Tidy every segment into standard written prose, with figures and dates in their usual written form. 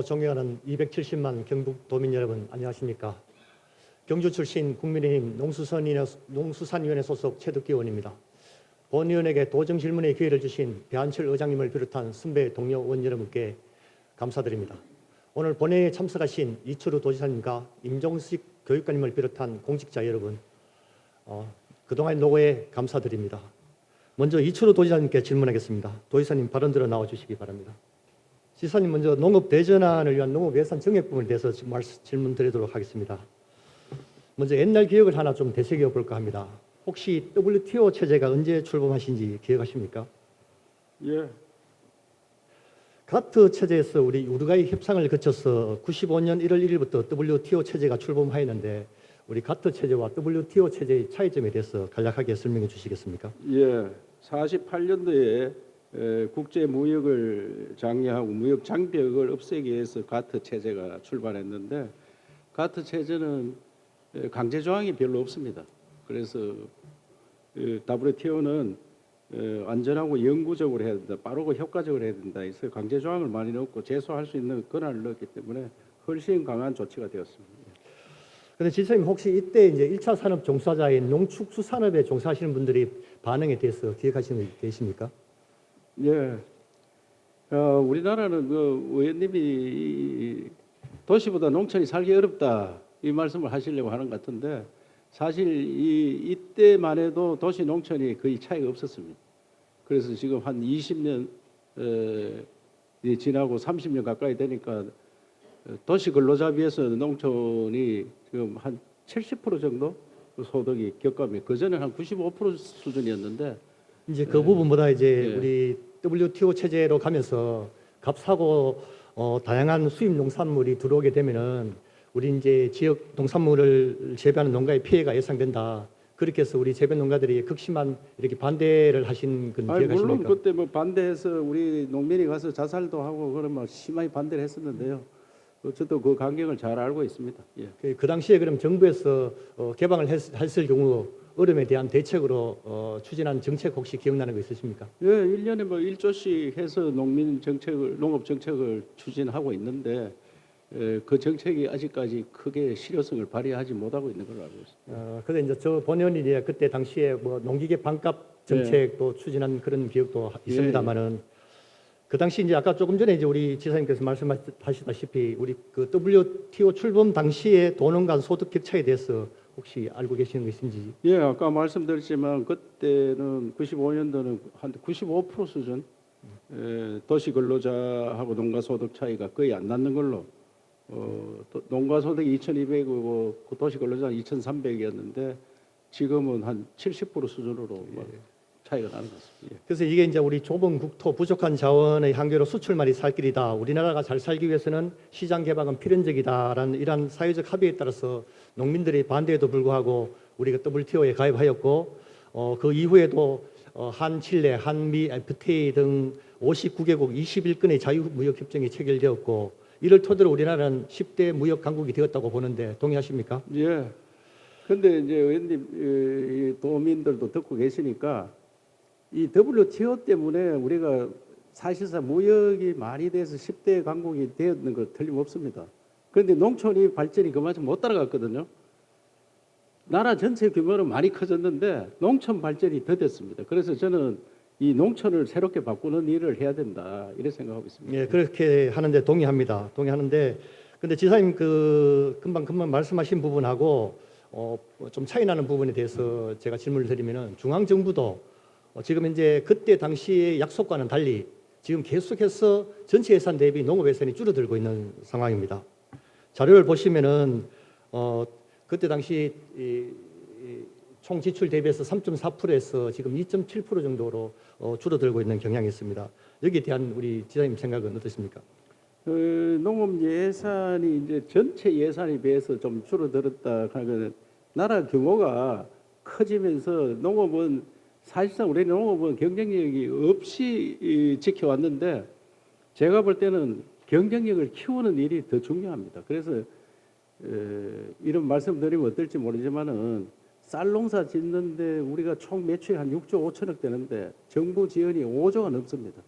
존경하는 270만 경북도민 여러분, 안녕하십니까? 경주 출신 국민의힘 농수산위원회 소속 최덕기 의원입니다. 본 의원에게 도정 질문의 기회를 주신 배한철 의장님을 비롯한 선배 동료 의원 여러분께 감사드립니다. 오늘 본회의에 참석하신 이철우 도지사님과 임종식 교육관님을 비롯한 공직자 여러분, 그동안 노고에 감사드립니다. 먼저 이철우 도지사님께 질문하겠습니다. 도지사님 발언 들어 나와주시기 바랍니다. 지사님, 먼저 농업 대전환을 위한 농업 예산 정액 부분에 대해서 질문 드리도록 하겠습니다. 먼저 옛날 기억을 하나 좀 되새겨 볼까 합니다. 혹시 WTO 체제가 언제 출범하신지 기억하십니까? 예. 가트 체제에서 우리 우루과이 협상을 거쳐서 95년 1월 1일부터 WTO 체제가 출범하였는데 우리 가트 체제와 WTO 체제의 차이점에 대해서 간략하게 설명해 주시겠습니까? 예. 48년도에 국제 무역을 장려하고 무역 장벽을 없애기 위해서 가트 체제가 출발했는데 가트 체제는 강제 조항이 별로 없습니다. 그래서 WTO는 안전하고 영구적으로 해야 된다, 빠르고 효과적으로 해야 된다. 그래서 강제 조항을 많이 넣었고 제소할 수 있는 권한을 넣었기 때문에 훨씬 강한 조치가 되었습니다. 그런데 지사님, 혹시 이때 이제 1차 산업 종사자인 농축수산업에 종사하시는 분들이 반응에 대해서 기억하시는 분 계십니까? 예. 우리나라는 그 의원님이 도시보다 농촌이 살기 어렵다 이 말씀을 하시려고 하는 것 같은데 사실 이때만 해도 도시 농촌이 거의 차이가 없었습니다. 그래서 지금 한 20년 지나고 30년 가까이 되니까 도시 근로자 비해서 농촌이 지금 한 70% 정도 소득이 격감이, 그전에 한 95% 수준이었는데 이제 그 부분보다 이제 예. 우리 WTO 체제로 가면서 값싸고 다양한 수입 농산물이 들어오게 되면은 우리 이제 지역 농산물을 재배하는 농가의 피해가 예상된다. 그렇게 해서 우리 재배 농가들이 극심한 이렇게 반대를 하신 건 기억하십니까? 물론 그때 뭐 반대해서 우리 농민이 가서 자살도 하고 그러면 심하게 반대를 했었는데요. 저도 그 강경을 잘 알고 있습니다. 예. 그 당시에 그럼 정부에서 개방을 했을 경우 어려움에 대한 대책으로 추진한 정책 혹시 기억나는 거 있으십니까? 예, 1년에 뭐 1조씩 해서 농업 정책을 추진하고 있는데 그 정책이 아직까지 크게 실효성을 발휘하지 못하고 있는 걸로 알고 있습니다. 근데 이제 저 본 의원이 이제 그때 당시에 뭐 농기계 반값 정책도 추진한 그런 기억도 있습니다만은 그 당시 이제 아까 조금 전에 이제 우리 지사님께서 말씀하시다시피 우리 그 WTO 출범 당시에 도농 간 소득 격차에 대해서 혹시 알고 계시는 거 있는지? 예, 아까 말씀드렸지만 그때는 95년도는 한 95% 수준, 도시 근로자하고 농가 소득 차이가 거의 안 나는 걸로, 농가 소득이 2,200이고 도시 근로자는 2,300이었는데 지금은 한 70% 수준으로 차이가 나는 것 같습니다. 예. 그래서 이게 이제 우리 좁은 국토, 부족한 자원의 한계로 수출만이 살 길이다. 우리나라가 잘 살기 위해서는 시장 개방은 필연적이다라는 이러한 사회적 합의에 따라서 농민들이 반대에도 불구하고 우리가 WTO에 가입하였고 그 이후에도 한칠레, 한미, FTA 등 59개국 21건의 자유무역협정이 체결되었고 이를 토대로 우리나라는 10대 무역 강국이 되었다고 보는데 동의하십니까? 예. 근데 이제 의원님, 이 도민들도 듣고 계시니까 이 WTO 때문에 우리가 사실상 무역이 많이 돼서 10대 강국이 되었는 거 틀림없습니다. 그런데 농촌이 발전이 그만큼 못 따라갔거든요. 나라 전체 규모는 많이 커졌는데 농촌 발전이 더 됐습니다. 그래서 저는 이 농촌을 새롭게 바꾸는 일을 해야 된다 이렇게 생각하고 있습니다. 예, 그렇게 하는데 동의합니다. 동의하는데 근데 지사님 그 금방 말씀하신 부분하고 좀 차이 나는 부분에 대해서 제가 질문을 드리면은 중앙 정부도 지금 이제 그때 당시의 약속과는 달리 지금 계속해서 전체 예산 대비 농업 예산이 줄어들고 있는 상황입니다. 자료를 보시면은 그때 당시 총 지출 대비해서 3.4%에서 지금 2.7% 정도로 줄어들고 있는 경향이 있습니다. 여기에 대한 우리 지사님 생각은 어떠십니까? 농업 예산이 이제 전체 예산에 비해서 좀 줄어들었다 하면 나라 규모가 커지면서 농업은 사실상 우리 농업은 경쟁력이 없이 지켜왔는데 제가 볼 때는 경쟁력을 키우는 일이 더 중요합니다. 그래서 이런 말씀드리면 어떨지 모르지만은 쌀 농사 짓는데 우리가 총 매출이 한 6조 5천억 되는데 정부 지원이 5조가 넘습니다.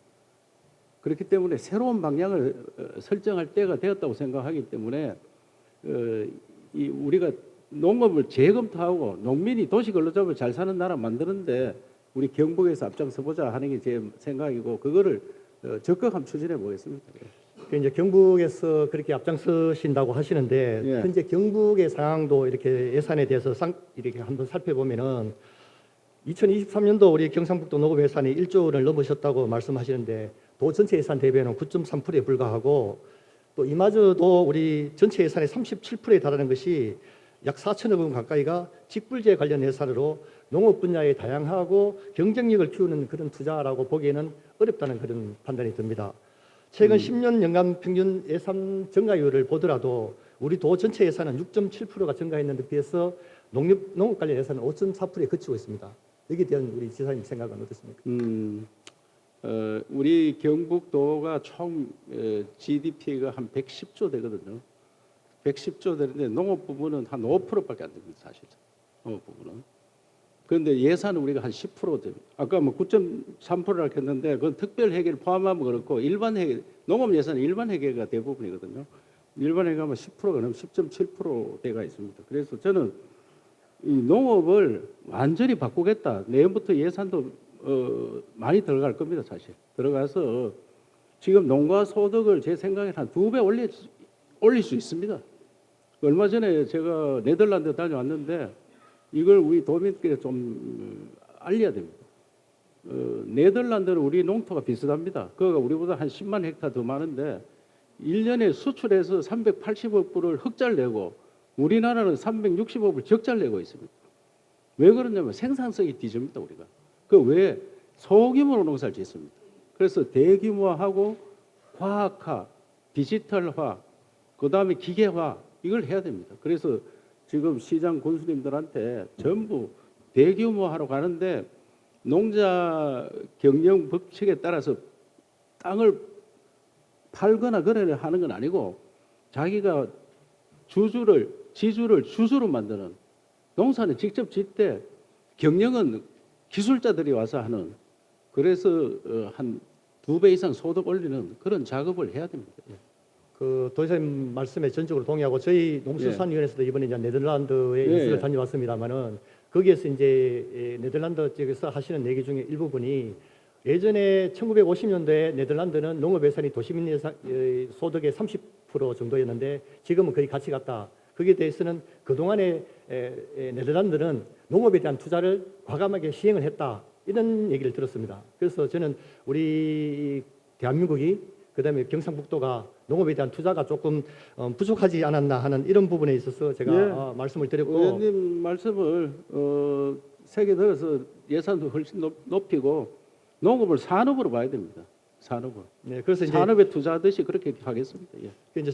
그렇기 때문에 새로운 방향을 설정할 때가 되었다고 생각하기 때문에 우리가 농업을 재검토하고 농민이 도시 근로자를 잘 사는 나라 만드는데 우리 경북에서 앞장서 보자 하는 게 제 생각이고 그거를 적극 한번 추진해 보겠습니다. 이제 경북에서 그렇게 앞장서신다고 하시는데 예. 현재 경북의 상황도 이렇게 예산에 대해서 이렇게 한번 살펴보면은 2023년도 우리 경상북도 농업 예산이 1조 원을 넘으셨다고 말씀하시는데 도 전체 예산 대비는 9.3%에 불과하고 또 이마저도 우리 전체 예산의 37%에 달하는 것이 약 4천억 원 가까이가 직불제 관련 예산으로 농업 분야의 다양하고 경쟁력을 키우는 그런 투자라고 보기에는 어렵다는 그런 판단이 듭니다. 최근 10년 연간 평균 예산 증가율을 보더라도 우리 도 전체 예산은 6.7%가 증가했는데 비해서 농업 관련 예산은 5.4%에 그치고 있습니다. 여기에 대한 우리 지사님 생각은 어떻습니까? 우리 경북도가 총 GDP가 한 110조 되거든요. 110조 되는데 농업 부분은 한 5%밖에 안 됩니다, 사실. 농업 부분은. 그런데 예산은 우리가 한 10% 됩니다. 아까 뭐 9.3%라고 했는데 그건 특별 회계를 포함하면 그렇고 일반 회계, 농업 예산은 일반 회계가 대부분이거든요. 일반 회계가 10%가 넘으면 10.7%대가 있습니다. 그래서 저는 이 농업을 완전히 바꾸겠다. 내년부터 예산도 많이 들어갈 겁니다, 사실. 들어가서 지금 농가 소득을 제 생각에 한 2배 올릴 수 있습니다. 얼마 전에 제가 네덜란드 다녀왔는데 이걸 우리 도민들께 좀 알려야 됩니다. 네덜란드는 우리 농토가 비슷합니다. 그거가 우리보다 한 10만 헥타 더 많은데 1년에 수출해서 380억 불을 흑자를 내고 우리나라는 360억 불 적자를 내고 있습니다. 왜 그러냐면 생산성이 뒤집니다, 우리가. 그 왜 소규모로 농사를 짓습니다. 그래서 대규모화하고 과학화, 디지털화, 그다음에 기계화 이걸 해야 됩니다. 그래서 지금 시장 군수님들한테 전부 대규모화로 가는데 농자 경영 법칙에 따라서 땅을 팔거나 거래를 하는 건 아니고 자기가 지주를 주주로 만드는 농사는 직접 짓되 경영은 기술자들이 와서 하는 그래서 한 2배 이상 소득 올리는 그런 작업을 해야 됩니다. 그 도지사님 말씀에 전적으로 동의하고 저희 농수산위원회에서도 이번에 이제 네덜란드에 이수를 다녀왔습니다만은 거기에서 이제 네덜란드 쪽에서 하시는 얘기 중에 일부분이 예전에 1950년도에 네덜란드는 농업 예산이 도시민 예산 소득의 30% 정도였는데 지금은 거의 같이 갔다. 거기에 대해서는 그동안에 네덜란드는 농업에 대한 투자를 과감하게 시행을 했다. 이런 얘기를 들었습니다. 그래서 저는 우리 대한민국이 그다음에 경상북도가 농업에 대한 투자가 조금 부족하지 않았나 하는 이런 부분에 있어서 제가 말씀을 드렸고 의원님 말씀을 세계 들어서 예산도 훨씬 높이고 농업을 산업으로 봐야 됩니다. 산업을. 네, 그래서 이제 산업에 투자하듯이 그렇게 하겠습니다. 예. 이제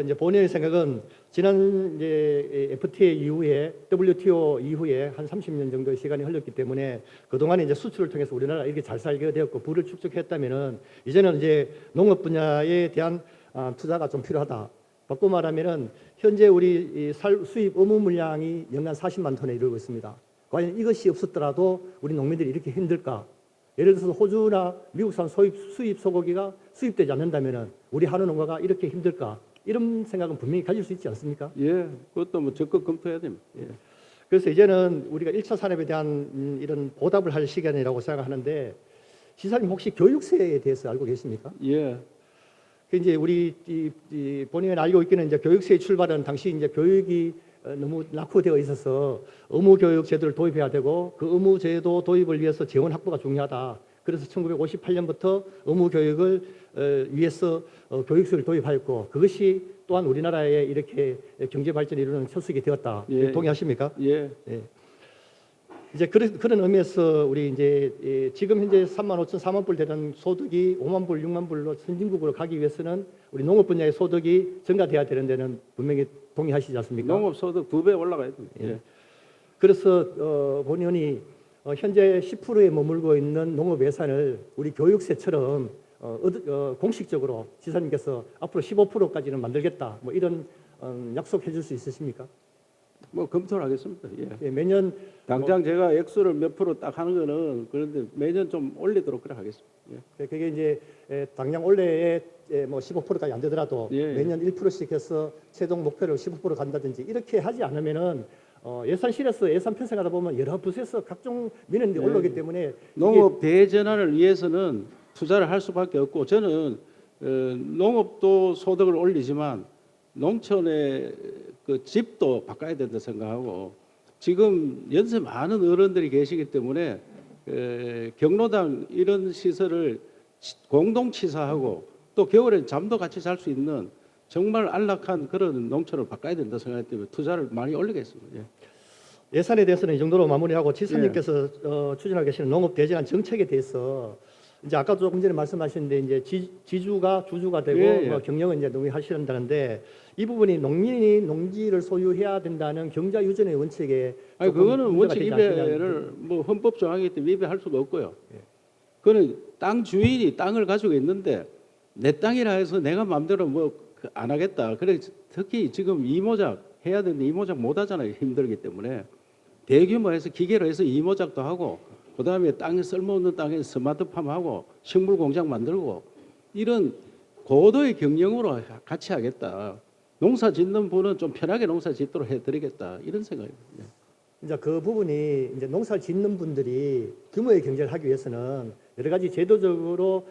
이제 본인의 생각은 지난 이제 FTA 이후에 WTO 이후에 한 30년 정도의 시간이 흘렀기 때문에 그동안에 이제 수출을 통해서 우리나라 이렇게 잘 살게 되었고 부를 축적했다면은 이제는 이제 농업 분야에 대한 투자가 좀 필요하다. 바꿔 말하면은 현재 우리 수입 의무 물량이 연간 40만 톤에 이르고 있습니다. 과연 이것이 없었더라도 우리 농민들이 이렇게 힘들까? 예를 들어서 호주나 미국산 수입 소고기가 수입되지 않는다면은 우리 한우 농가가 이렇게 힘들까? 이런 생각은 분명히 가질 수 있지 않습니까? 예, 그것도 뭐 적극 검토해야 됩니다. 예. 그래서 이제는 우리가 1차 산업에 대한 이런 보답을 할 시간이라고 생각하는데 지사님 혹시 교육세에 대해서 알고 계십니까? 예. 그 이제 우리 본인이 알고 있기는 이제 교육세의 출발은 당시 이제 교육이 너무 낙후되어 있어서 의무 교육 제도를 도입해야 되고 그 의무 제도 도입을 위해서 재원 확보가 중요하다. 그래서 1958년부터 의무 교육을 위해서 교육세를 도입하였고 그것이 또한 우리나라에 이렇게 경제 발전을 이루는 첫수익이 되었다. 예. 동의하십니까? 예. 예. 이제 그런 의미에서 우리 이제 지금 현재 3만 5천 4만 불 되는 소득이 5만 불, 6만 불로 선진국으로 가기 위해서는 우리 농업 분야의 소득이 증가돼야 되는 데는 분명히 동의하시지 않습니까? 농업 소득 2배 올라가야 됩니다. 예. 그래서 본의원이 현재 10%에 머물고 있는 농업 예산을 우리 교육세처럼 공식적으로 지사님께서 앞으로 15%까지는 만들겠다. 뭐 이런 약속해 줄 수 있으십니까? 뭐 검토를 하겠습니다. 예. 예, 매년 당장 제가 액수를 몇 프로 딱 하는 거는 그런데 매년 좀 올리도록 그래 하겠습니다. 예. 그게 이제 당장 올해에 뭐 15%까지 안 되더라도 예. 매년 1%씩 해서 최종 목표를 15% 간다든지 이렇게 하지 않으면은 예산실에서 예산 편성하다 보면 여러 부서에서 각종 민원이 예. 올라오기 때문에 농업 대전환을 위해서는 투자를 할 수밖에 없고 저는 농업도 소득을 올리지만 농촌의 그 집도 바꿔야 된다 생각하고 지금 연세 많은 어른들이 계시기 때문에 경로당 이런 시설을 공동 치사하고 또 겨울에 잠도 같이 잘 수 있는 정말 안락한 그런 농촌을 바꿔야 된다 생각하기 때문에 투자를 많이 올리겠습니다. 예. 예산에 대해서는 이 정도로 마무리하고 지사님께서 추진하고 계시는 농업 대전환 정책에 대해서 이제 아까 조금 전에 말씀하셨는데 이제 지주가 주주가 되고 예, 예. 뭐 경영은 이제 농민이 하시는다는데 이 부분이 농민이 농지를 소유해야 된다는 경자 유전의 원칙에 아니 조금 그거는 문제가 원칙 되지 않느냐. 위배를 뭐 헌법 조항이기 때문에 위배할 수가 없고요. 그거는 땅 주인이 땅을 가지고 있는데 내 땅이라 해서 내가 마음대로 뭐 안 하겠다. 그래 특히 지금 이모작 해야 되는데 이모작 못 하잖아요. 힘들기 때문에 대규모에서 기계로 해서 이모작도 하고 그다음에 땅에 쓸모없는 땅에 스마트팜하고 식물 공장 만들고 이런 고도의 경영으로 같이 하겠다. 농사 짓는 분은 좀 편하게 농사 짓도록 해드리겠다 이런 생각입니다. 이제 그 부분이 이제 농사를 짓는 분들이 규모의 경제를 하기 위해서는 여러 가지 제도적으로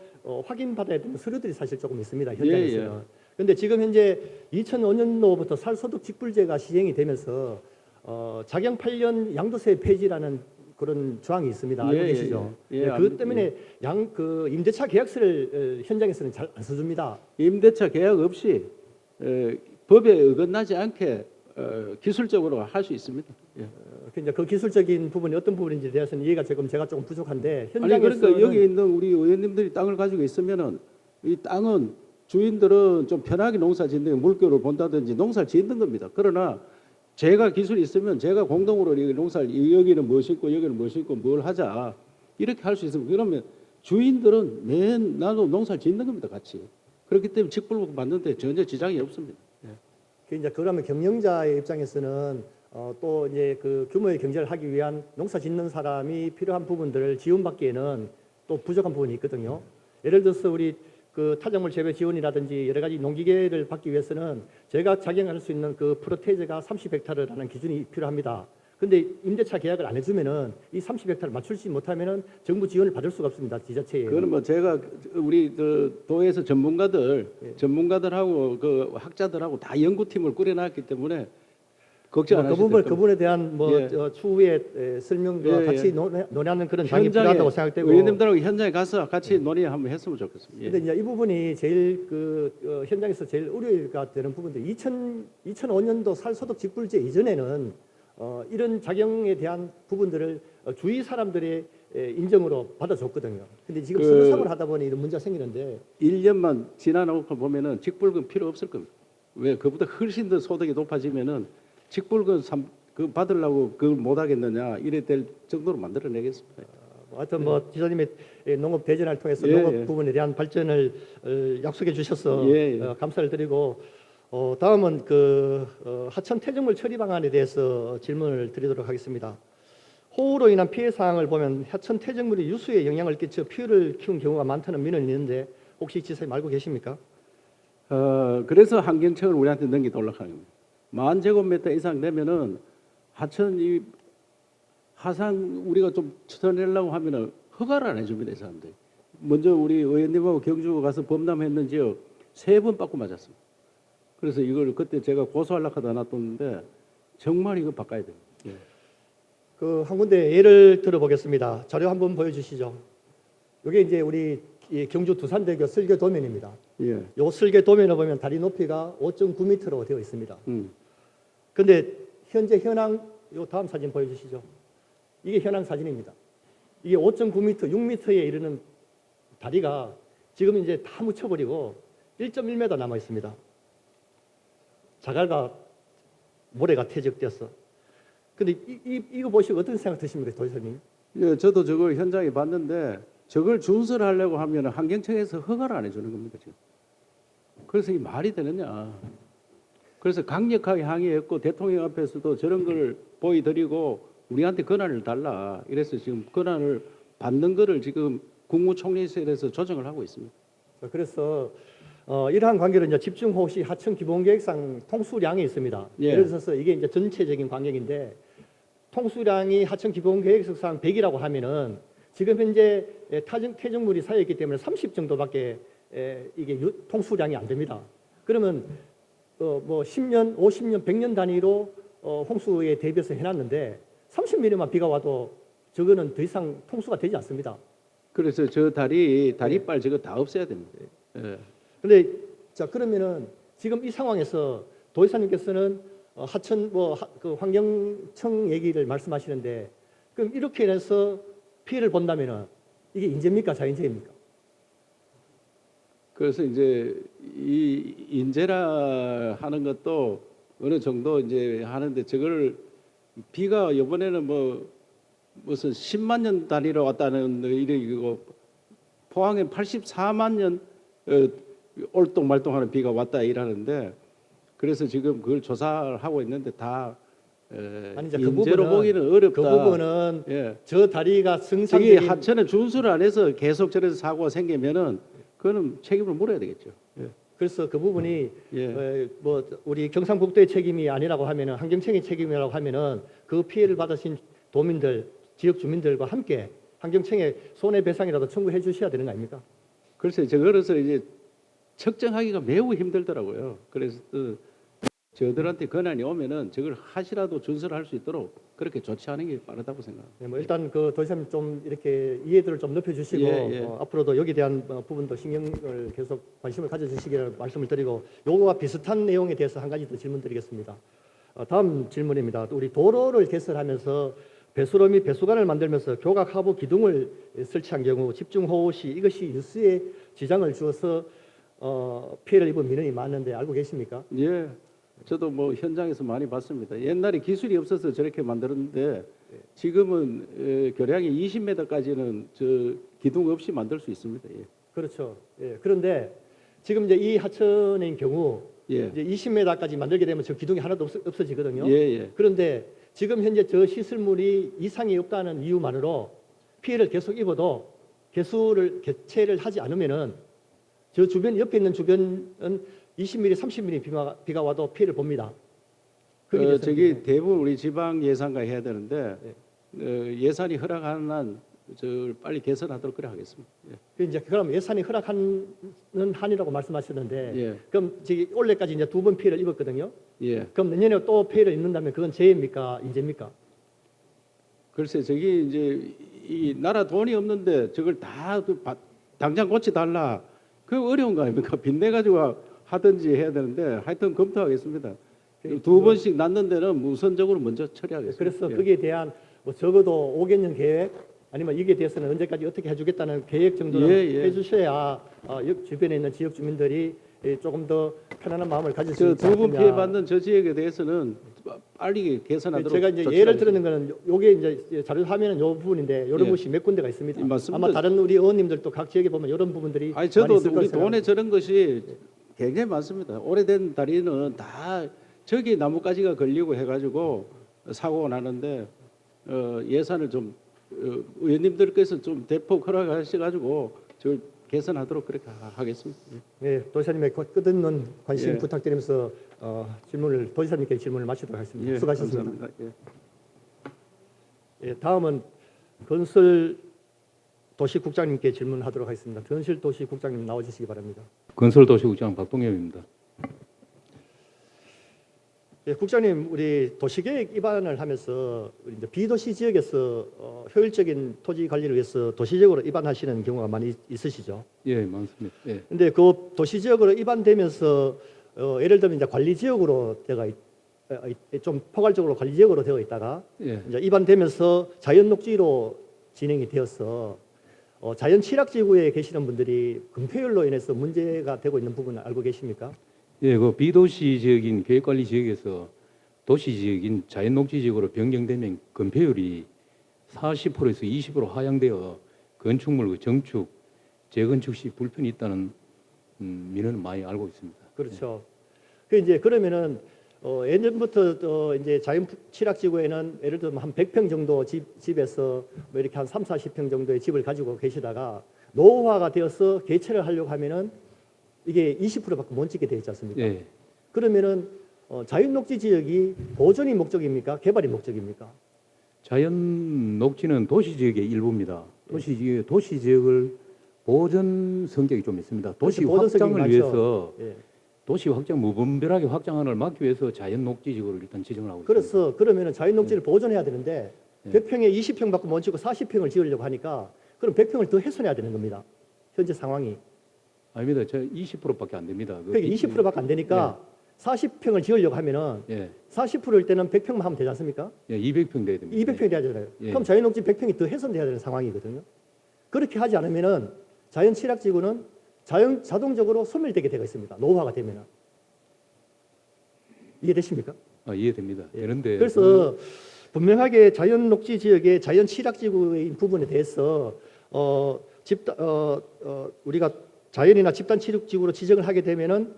확인받아야 되는 서류들이 사실 조금 있습니다. 현장에서는. 그런데 지금 현재 2005년도부터 살소득 직불제가 시행이 되면서 작용 8년 양도세 폐지라는 그런 조항이 있습니다. 알고 계시죠? 그것 때문에 임대차 계약서를 현장에서는 잘 안 써줍니다. 임대차 계약 없이 법에 어긋나지 않게 기술적으로 할 수 있습니다. 이제 그 기술적인 부분이 어떤 부분인지에 대해서는 이해가 제가 조금 부족한데 아니 그러니까 여기 있는 우리 의원님들이 땅을 가지고 있으면은 이 땅은 주인들은 좀 편하게 농사 짓는 물결을 본다든지 농사를 짓는 겁니다. 그러나 제가 기술이 있으면 제가 공동으로 이 농사를 여기는 뭐 심고 여기는 뭐 심고 뭘 하자 이렇게 할 수 있으면 그러면 주인들은 나도 농사를 짓는 겁니다. 같이. 그렇기 때문에 직불복 받는데 전혀 지장이 없습니다. 이제 그러면 경영자의 입장에서는 또 이제 그 규모의 경제를 하기 위한 농사 짓는 사람이 필요한 부분들을 지원받기에는 또 부족한 부분이 있거든요. 예를 들어서 우리 그 타작물 재배 지원이라든지 여러 가지 농기계를 받기 위해서는 제가 작용할 수 있는 그 프로테이저가 30헥타르라는 기준이 필요합니다. 근데 임대차 계약을 안 해주면은 이 30헥타를 맞출지 못하면은 정부 지원을 받을 수가 없습니다. 지자체에. 그거는 뭐 제가 우리 그 도에서 전문가들하고 그 학자들하고 다 연구팀을 꾸려놨기 때문에 걱정 안 하셔도 그 부분에 대한 추후에 설명과 같이 논의하는 그런 장이 필요하다고 생각되고 의원님들하고 현장에 가서 같이 논의 한번 했으면 좋겠습니다. 그런데 이제 이 부분이 제일 현장에서 제일 우려가 되는 부분인데 2005년도 살소득 직불제 이전에는 이런 작용에 대한 부분들을 주위 사람들의 인정으로 받아줬거든요. 근데 지금 서류상을 하다 보니 이런 문제가 생기는데 1년만 지나놓고 보면은 직불금 필요 없을 겁니다. 왜 그보다 훨씬 더 소득이 높아지면은 직불금 받으려고 그걸 못 하겠느냐 이래 될 정도로 만들어내겠습니다. 하여튼 지사님의 농업 대전을 통해서 농업 부분에 대한 발전을 약속해 주셔서 감사를 드리고 다음은 하천 퇴적물 처리 방안에 대해서 질문을 드리도록 하겠습니다. 호우로 인한 피해 사항을 보면 하천 퇴적물이 유수에 영향을 끼쳐 피해를 키운 경우가 많다는 민원이 있는데 혹시 지사님 알고 계십니까? 그래서 환경청을 우리한테 넘기도록 하는 겁니다. 10,000제곱미터 이상 되면은 하천 이 하상 우리가 좀 쳐내려고 하면은 허가를 안 해줍니다. 이 사람들. 먼저 우리 의원님하고 경주 가서 범람했는 지역 3번 받고 맞았습니다. 그래서 이걸 그때 제가 고소하려고 하다 놔뒀는데 정말 이거 바꿔야 됩니다. 한 군데 예를 들어보겠습니다. 자료 한번 보여주시죠. 이게 이제 우리 경주 두산대교 설계 도면입니다. 요 설계 도면을 보면 다리 높이가 5.9m로 되어 있습니다. 그런데 현재 현황 요 다음 사진 보여주시죠. 이게 현황 사진입니다. 이게 5.9m, 6m에 이르는 다리가 지금 이제 다 묻혀버리고 1.1m 남아 있습니다. 자갈과 모래가 퇴적되었어. 근데 이거 보시고 어떤 생각 드십니까, 도지사님? 저도 저걸 현장에 봤는데 저걸 준설하려고 하면 환경청에서 허가를 안 해주는 겁니다 지금. 그래서 이 말이 되느냐? 그래서 강력하게 항의했고 대통령 앞에서도 저런 걸 보여드리고 우리한테 권한을 달라. 이래서 지금 권한을 받는 거를 지금 국무총리실에서 조정을 하고 있습니다. 그래서 이러한 관계로 이제 집중호시 하청 기본계획상 통수량이 있습니다. 예. 예를 들어서 이게 이제 전체적인 관계인데 통수량이 하청 기본계획상 100이라고 하면은 지금 현재 퇴적물이 쌓여 있기 때문에 30 정도밖에 이게 통수량이 안 됩니다. 그러면 뭐 10년, 50년, 100년 단위로 홍수에 대비해서 해놨는데 30mm만 비가 와도 저거는 더 이상 통수가 되지 않습니다. 그래서 저 다리빨 저거 다 없애야 됩니다. 예. 근데 자 그러면은 지금 이 상황에서 도지사님께서는 하천 그 환경청 얘기를 말씀하시는데 그럼 이렇게 해서 피해를 본다면은 이게 인재입니까 자인재입니까? 그래서 이제 이 인재라 하는 것도 어느 정도 이제 하는데 저걸 비가 이번에는 뭐 무슨 10만 년 단위로 왔다는 이거 포항에 84만 년 올동말동하는 비가 왔다 이러는데 그래서 지금 그걸 조사를 하고 있는데 다 아니 이제 그 인재로 부분은 보기는 어렵다. 그 부분은 예. 저 다리가 저기 승상적인 하천에 준수를 안 해서 계속 저래서 사고가 생기면은 그거는 책임을 물어야 되겠죠. 예. 그래서 그 부분이 예. 뭐 우리 경상북도의 책임이 아니라고 하면은 환경청의 책임이라고 하면은 그 피해를 받으신 도민들 지역 주민들과 함께 환경청에 손해배상이라도 청구해 주셔야 되는 거 아닙니까? 글쎄 저거로서 이제 측정하기가 매우 힘들더라고요. 그래서 저들한테 권한이 오면은 저걸 하시라도 준수를 할 수 있도록 그렇게 조치하는 게 빠르다고 생각합니다. 네, 뭐 일단 그 도지사님 좀 이렇게 이해도를 좀 높여주시고 예, 예. 앞으로도 여기에 대한 부분도 신경을 계속 관심을 가져주시기를 말씀을 드리고 요거와 비슷한 내용에 대해서 한 가지 더 질문드리겠습니다. 다음 질문입니다. 우리 도로를 개설하면서 배수로 및 배수관을 만들면서 교각 하부 기둥을 설치한 경우 집중호우 시 이것이 뉴스에 지장을 주어서 피해를 입은 민원이 많은데 알고 계십니까? 예, 저도 뭐 현장에서 많이 봤습니다. 옛날에 기술이 없어서 저렇게 만들었는데 지금은 교량이 20m까지는 저 기둥 없이 만들 수 있습니다. 예. 그렇죠. 예. 그런데 지금 이제 이 하천의 경우 예. 이제 20m까지 만들게 되면 저 기둥이 하나도 없어지거든요. 예, 예. 그런데 지금 현재 저 시설물이 이상이 없다는 이유만으로 피해를 계속 입어도 개체를 하지 않으면은 저 주변 옆에 있는 주변은 20mm, 30mm 비가 와도 피해를 봅니다. 거기에 대해서는 저기 대부분 우리 지방 예산가 해야 되는데 예산이 허락하는 한 저 빨리 개선하도록 그래 하겠습니다. 예. 이제 그럼 예산이 허락하는 한이라고 말씀하셨는데 예. 그럼 저기 올해까지 이제 2번 피해를 입었거든요. 예. 그럼 내년에 또 피해를 입는다면 그건 재해입니까? 인재입니까? 글쎄 저기 이제 이 나라 돈이 없는데 저걸 다 당장 고치 달라. 그 어려운 거 아닙니까? 빚내 가지고 하든지 해야 되는데 하여튼 검토하겠습니다. 2번씩 낳는 데는 우선적으로 먼저 처리하겠습니다. 그래서 예. 거기에 대한 뭐 적어도 5개년 계획 아니면 이게 대해서는 언제까지 어떻게 해주겠다는 계획 정도는 예. 해주셔야 주변에 있는 지역 주민들이 조금 더 편안한 마음을 가질 수 있지 저 2번 않겠냐. 피해 받는 저 지역에 대해서는 빨리 개선하도록 제가 이제 예를 들었는 거는 요게 이제 자료 화면은 요 부분인데 이런 예. 곳이 몇 군데가 있습니다. 맞습니다. 아마 다른 우리 의원님들도 각 지역에 보면 이런 부분들이 아니 저도 많이 있을 우리 거라 돈에 저런 것이 굉장히 많습니다. 오래된 다리는 다 저기 나뭇가지가 걸리고 해가지고 사고가 나는데 예산을 좀 의원님들께서 좀 대폭 허락하셔가지고 저 개선하도록 그렇게 하겠습니다. 네, 도지사님의 끝없는 관심 예. 부탁드리면서 도지사님께 질문을 마치도록 하겠습니다. 예, 수고하셨습니다. 감사합니다. 예. 예, 다음은 건설 도시국장님께 질문하도록 하겠습니다. 건설 도시국장님 나와주시기 바랍니다. 건설도시국장 박동엽입니다. 예, 국장님, 우리 도시계획 입안을 하면서 우리 이제 비도시 지역에서 효율적인 토지 관리를 위해서 도시적으로 입안하시는 경우가 많이 있으시죠. 예, 많습니다. 예, 근데 그 도시지역으로 입안되면서 예를 들면 이제 관리지역으로 좀 포괄적으로 관리지역으로 되어 있다가 예, 이제 입안되면서 자연녹지로 진행이 되어서 자연 취락지구에 계시는 분들이 금폐율로 인해서 문제가 되고 있는 부분을 알고 계십니까? 예, 그 비도시 지역인 계획관리 지역에서 도시 지역인 자연녹지 지역으로 변경되면 건폐율이 40%에서 20% 하향되어 건축물 그 정축, 재건축 시 불편이 있다는 민원은 많이 알고 있습니다. 그렇죠. 그 이제 그러면은 예전부터 이제 자연 취락지구에는 예를 들면 한 100평 정도 집에서 뭐 이렇게 한 3, 40평 정도의 집을 가지고 계시다가 노후화가 되어서 개체를 하려고 하면은 이게 20%밖에 못 짓게 되어 있지 않습니까? 예. 그러면은 자연 녹지 지역이 보존이 목적입니까? 개발이 목적입니까? 자연 녹지는 도시 지역의 일부입니다. 도시 지역을 보존 성격이 좀 있습니다. 도시 그렇죠. 보존 성격이 확장을 많죠. 위해서 예. 도시 확장 무분별하게 확장을 막기 위해서 자연 녹지 지역을 일단 지정을 하고 있습니다. 그래서 그러면은 자연 녹지를 보존해야 되는데 네. 100평에 20평밖에 못 짓고 40평을 지으려고 하니까 그럼 100평을 더 훼손해야 되는 겁니다. 현재 상황이. 아닙니다. 저 20%밖에 안 됩니다. 그러니까 20%밖에 안 되니까 40평을 지으려고 하면은 예, 40%일 때는 100평만 하면 되지 않습니까? 예, 200평 돼야 됩니다. 200평이 돼야 되잖아요. 예. 그럼 자연 녹지 100평이 더 훼손돼야 되는 상황이거든요. 그렇게 하지 않으면은 자연 취락지구는 자동적으로 소멸되게 되어 있습니다. 노후화가 되면은. 이해되십니까? 이해됩니다. 예. 그런데 그래서 분명하게 자연 녹지 지역의 자연 취락지구의 부분에 대해서 우리가 자연이나 집단 취락지구로 지정을 하게 되면은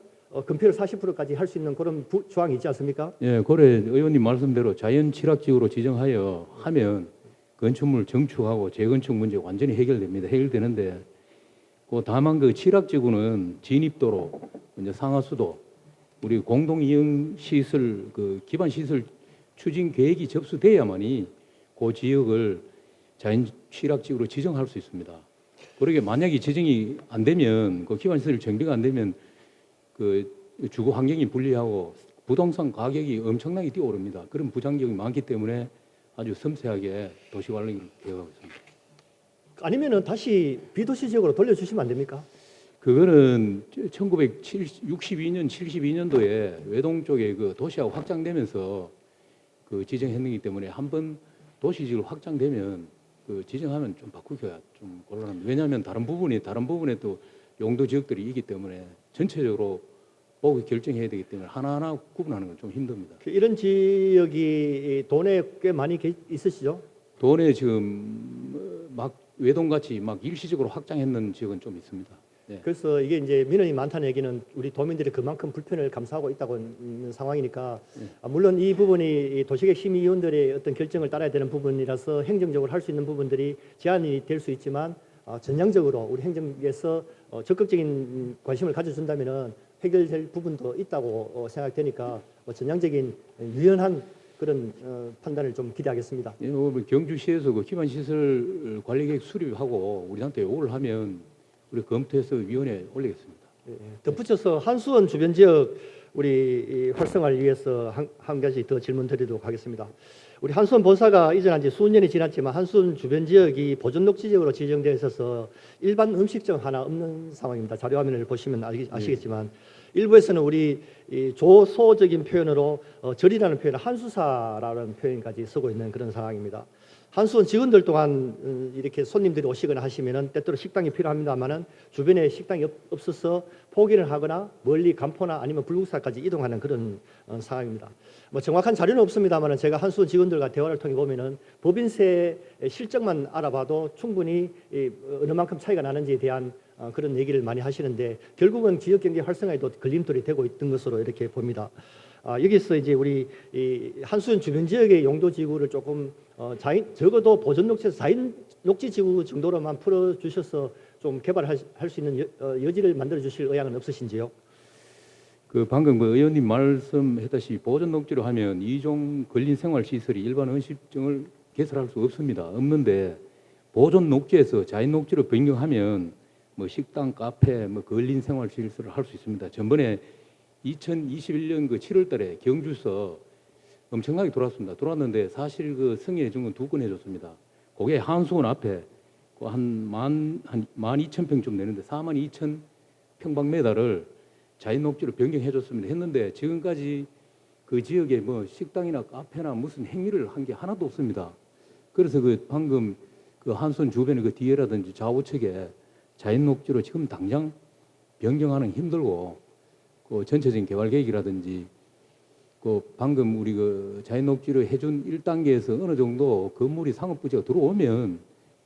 건폐율 40%까지 할 수 있는 그런 조항이 있지 않습니까? 예, 고래 의원님 말씀대로 자연 취락지구로 지정하여 하면 건축물 정축하고 재건축 문제 완전히 해결됩니다. 해결되는데 다만 그 취락지구는 진입도로 이제 상하수도 우리 공동 이용 시설 그 기반 시설 추진 계획이 접수돼야만이 그 지역을 자연 취락지구로 지정할 수 있습니다. 그러게 만약에 지정이 안 되면 그 기반 시설 정비가 안 되면 그 주거 환경이 불리하고 부동산 가격이 엄청나게 뛰어오릅니다. 그런 부작용이 많기 때문에 아주 섬세하게 도시 관리를 계획하고 있습니다. 아니면은 다시 비도시 지역으로 돌려주시면 안 됩니까? 그거는 1962년, 72년도에 외동 쪽에 그 도시가 확장되면서 그 지정했기 때문에 한번 도시지역으로 확장되면 그 지정하면 좀 바꾸기가 좀 곤란합니다. 왜냐하면 다른 부분에 또 용도 지역들이 있기 때문에 전체적으로 보고 결정해야 되기 때문에 하나하나 구분하는 건 좀 힘듭니다. 이런 지역이 돈에 꽤 많이 있으시죠? 돈에 지금 막 외동같이 막 일시적으로 확장했는 지역은 좀 있습니다. 네. 그래서 이게 이제 민원이 많다는 얘기는 우리 도민들이 그만큼 불편을 감수하고 있다고 있는 상황이니까 물론 이 부분이 도시계획 심의위원들의 어떤 결정을 따라야 되는 부분이라서 행정적으로 할 수 있는 부분들이 제한이 될 수 있지만 전향적으로 우리 행정에서 적극적인 관심을 가져준다면은 해결될 부분도 있다고 생각되니까 전향적인 유연한 그런 판단을 좀 기대하겠습니다. 예, 경주시에서 그 기반시설 관리계획 수립하고 우리한테 요구를 하면 우리 검토해서 위원회에 올리겠습니다. 덧붙여서 한수원 주변 지역 우리 활성화를 위해서 한 가지 더 질문 드리도록 하겠습니다. 우리 한수원 본사가 이전한 지 수년이 지났지만 한수원 주변 지역이 보존녹지 지역으로 지정되어 있어서 일반 음식점 하나 없는 상황입니다. 자료화면을 보시면 아시겠지만 일부에서는 우리 조소적인 표현으로 절이라는 표현을 한수사라는 표현까지 쓰고 있는 그런 상황입니다. 한수원 직원들 또한 이렇게 손님들이 오시거나 하시면은 때때로 식당이 필요합니다만은 주변에 식당이 없어서 포기를 하거나 멀리 간포나 아니면 불국사까지 이동하는 그런 상황입니다. 뭐 정확한 자료는 없습니다만은 제가 한수원 직원들과 대화를 통해 보면은 법인세 실적만 알아봐도 충분히 어느 만큼 차이가 나는지에 대한 그런 얘기를 많이 하시는데 결국은 지역 경제 활성화에도 걸림돌이 되고 있던 것으로 이렇게 봅니다. 여기서 이제 우리 한수원 주변 지역의 용도 지구를 조금 적어도 보존 녹지에서 자연 녹지 지구 정도로만 풀어 주셔서 좀 개발할 수 있는 여지를 만들어 주실 의향은 없으신지요? 그 방금 그 의원님 말씀했다시피 보존 녹지로 하면 2종 근린 생활 시설이 일반 음식점을 개설할 수 없습니다. 없는데 보존 녹지에서 자연 녹지로 변경하면 뭐 식당, 카페, 뭐 근린 생활 시설을 할 수 있습니다. 전번에 2021년 그 7월달에 경주서 엄청나게 돌았습니다. 돌았는데 사실 그 승인해 준 건 2건 해줬습니다. 그게 한수원 앞에 한 12,000평 좀 되는데 42,000평방미터를 자연 녹지로 변경해 줬습니다. 했는데 지금까지 그 지역에 뭐 식당이나 카페나 무슨 행위를 한 게 하나도 없습니다. 그래서 그 방금 그 한수원 주변의 그 뒤에라든지 좌우측에 자연 녹지로 지금 당장 변경하는 힘들고 그 전체적인 개발 계획이라든지 그 방금 우리 그 자연 녹지로 해준 1단계에서 어느 정도 건물이 상업 부지가 들어오면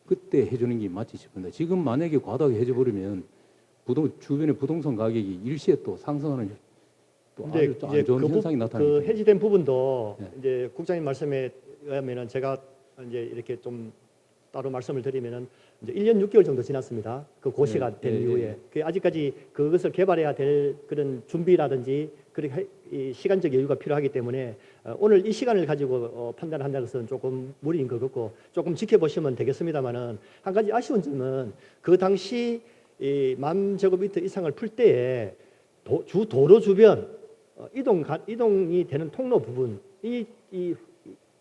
그때 해주는 게 맞지 싶습니다. 지금 만약에 과도하게 해줘버리면 주변의 부동산 가격이 일시에 또 상승하는 또 근데 아주 안 이제 좋은 현상이 그 나타납니다. 해지된 부분도 네. 이제 국장님 말씀에 의하면은 제가 이제 이렇게 좀 따로 말씀을 드리면은 이제 1년 6개월 정도 지났습니다. 그 고시가 예, 된 예, 이후에 예. 그 아직까지 그것을 개발해야 될 그런 준비라든지 그렇게 이 시간적 여유가 필요하기 때문에 오늘 이 시간을 가지고 판단한다는 것은 조금 무리인 것 같고 조금 지켜보시면 되겠습니다만은 한 가지 아쉬운 점은 그 당시 이 10,000제곱미터 이상을 풀 때에 주 도로 주변 이동이 되는 통로 부분 이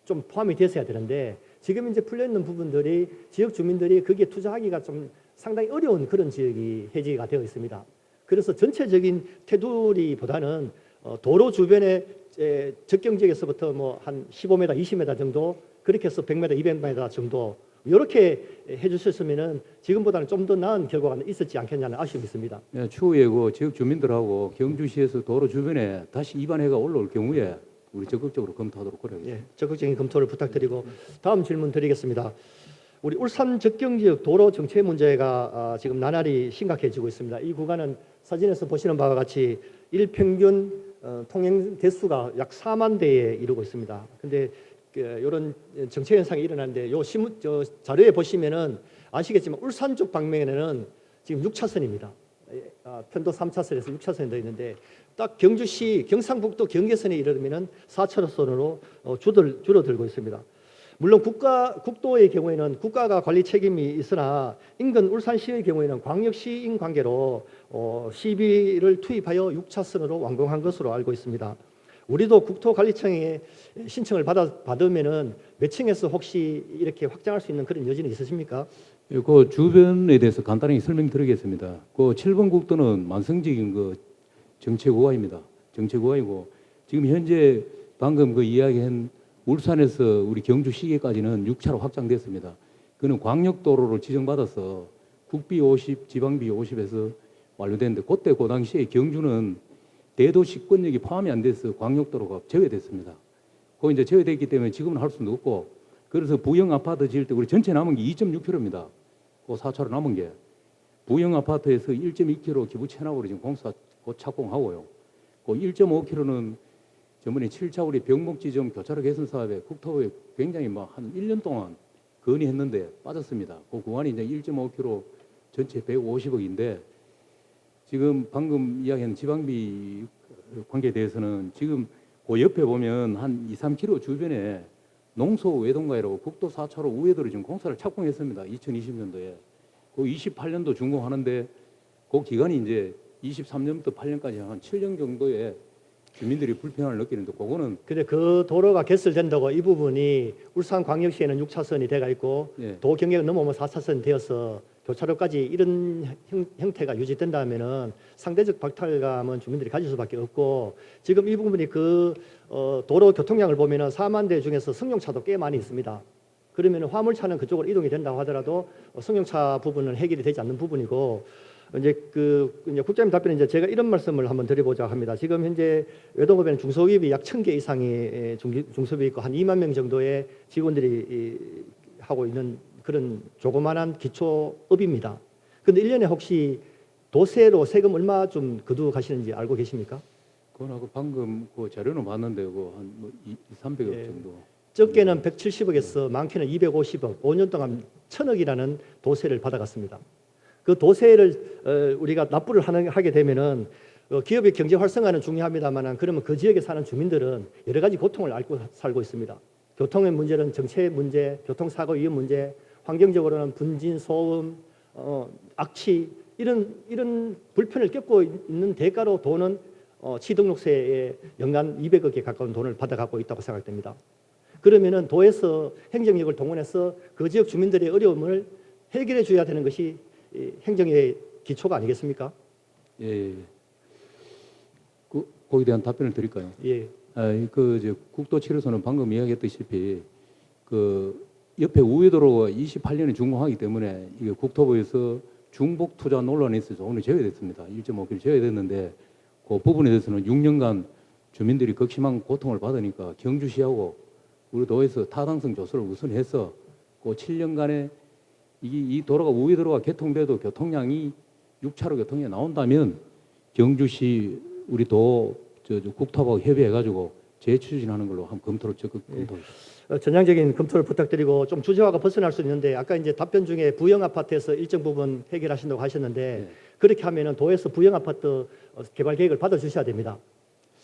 좀 포함이 됐어야 되는데 지금 이제 풀려 있는 부분들이 지역 주민들이 거기에 투자하기가 좀 상당히 어려운 그런 지역이 해지가 되어 있습니다. 그래서 전체적인 테두리보다는 도로 주변의 접경 지역에서부터 뭐 한 15m, 20m 정도 그렇게 해서 100m, 200m 정도 이렇게 해주셨으면은 지금보다는 좀 더 나은 결과가 있었지 않겠냐는 아쉬움이 있습니다. 예, 추후에 그 지역 주민들하고 경주시에서 도로 주변에 다시 입안해가 올라올 경우에 우리 적극적으로 검토하도록 그래야겠습니다. 예, 적극적인 검토를 부탁드리고 다음 질문 드리겠습니다. 우리 울산 접경 지역 도로 정체 문제가 지금 나날이 심각해지고 있습니다. 이 구간은 사진에서 보시는 바와 같이 일평균 통행 대수가 약 4만 대에 이르고 있습니다. 근데 이런 정체 현상이 일어나는데 저 자료에 보시면은 아시겠지만 울산 쪽 방면에는 지금 6차선입니다. 편도 3차선에서 6차선이 더 있는데 딱 경주시 경상북도 경계선에 이르면은 4차선으로 줄어들고 있습니다. 물론 국도의 경우에는 국가가 관리 책임이 있으나 인근 울산시의 경우에는 광역시인 관계로 시비를 투입하여 6차선으로 완공한 것으로 알고 있습니다. 우리도 국토관리청에 신청을 받으면은 몇 층에서 혹시 이렇게 확장할 수 있는 그런 여지는 있으십니까? 예, 그 주변에 대해서 간단히 설명드리겠습니다. 그 7번 국도는 만성적인 그 정체구간입니다. 정체구간이고 지금 현재 방금 그 이야기한 울산에서 우리 경주시계까지는 6차로 확장됐습니다. 그는 광역도로로 지정받아서 국비 50, 지방비 50에서 완료됐는데 그때 그 당시에 경주는 대도시권역이 포함이 안 돼서 광역도로가 제외됐습니다. 그거 이제 제외됐기 때문에 지금은 할 수는 없고 그래서 부영 아파트 지을 때 우리 전체 남은 게 2.6km입니다. 그 4차로 남은 게 부영 아파트에서 1.2km 기부 체납으로 지금 공사 곧 착공하고요. 그 1.5km는 저번에 7차 우리 병목 지점 교차로 개선 사업에 국토부에 굉장히 막 한 1년 동안 건의했는데 빠졌습니다. 그 구간이 이제 1.5km 전체 150억인데 지금 방금 이야기한 지방비 관계에 대해서는 지금 그 옆에 보면 한 2, 3km 주변에 농소 외동가이라고 국도 4차로 우회도로 지금 공사를 착공했습니다. 2020년도에. 그 28년도 준공하는데 그 기간이 이제 23년부터 8년까지 한 7년 정도의 주민들이 불편함을 느끼는데 그거는 근데 그 도로가 개설된다고 이 부분이 울산광역시에는 6차선이 돼가 있고 예. 도 경계가 넘어오면 4차선 되어서 교차로까지 이런 형태가 유지된다면은 상대적 박탈감은 주민들이 가질 수밖에 없고 지금 이 부분이 도로 교통량을 보면은 4만 대 중에서 승용차도 꽤 많이 있습니다. 그러면 화물차는 그쪽으로 이동이 된다고 하더라도 승용차 부분은 해결이 되지 않는 부분이고 이제 이제 국장님 답변은 이제 제가 이런 말씀을 한번 드려보자 합니다. 지금 현재 외동업에는 중소기업이 약 1,000개 이상의 중소기업이 있고 한 2만 명 정도의 직원들이 하고 있는 그런 조그만한 기초업입니다. 그런데 1년에 혹시 도세로 세금 얼마 좀 거두어 가시는지 알고 계십니까? 그거하고 방금 그 자료는 봤는데 그한뭐 300억 예. 정도. 적게는 170억에서 많게는 250억, 5년 동안 1,000억이라는 도세를 받아갔습니다. 그 도세를 우리가 납부를 하게 되면은 기업의 경제 활성화는 중요합니다만 그러면 그 지역에 사는 주민들은 여러 가지 고통을 앓고 살고 있습니다. 교통의 문제는 정체 문제, 교통사고 위험 문제, 환경적으로는 분진, 소음, 악취 이런 불편을 겪고 있는 대가로 돈은 취등록세에 연간 200억에 가까운 돈을 받아가고 있다고 생각됩니다. 그러면은 도에서 행정력을 동원해서 그 지역 주민들의 어려움을 해결해 줘야 되는 것이 행정의 기초가 아니겠습니까? 예. 거기에 대한 답변을 드릴까요? 예. 이제 국도 7호선은 방금 이야기했다시피 그 옆에 우회도로가 28년에 준공하기 때문에 이게 국토부에서 중복 투자 논란이 있어서 오늘 제외됐습니다. 1.5km 제외됐는데 그 부분에 대해서는 6년간 주민들이 극심한 고통을 받으니까 경주시하고 우리 도에서 타당성 조사를 우선해서 그 7년간에 이 도로가 우회도로가 개통돼도 교통량이 6차로 교통이 나온다면 경주시 우리 도 국토하고 협의해가지고 재추진하는 걸로 한번 검토를 적극 검토. 전향적인 검토를 부탁드리고 좀 주제와가 벗어날 수 있는데 아까 이제 답변 중에 부영 아파트에서 일정 부분 해결하신다고 하셨는데 네. 그렇게 하면은 도에서 부영 아파트 개발 계획을 받아 주셔야 됩니다.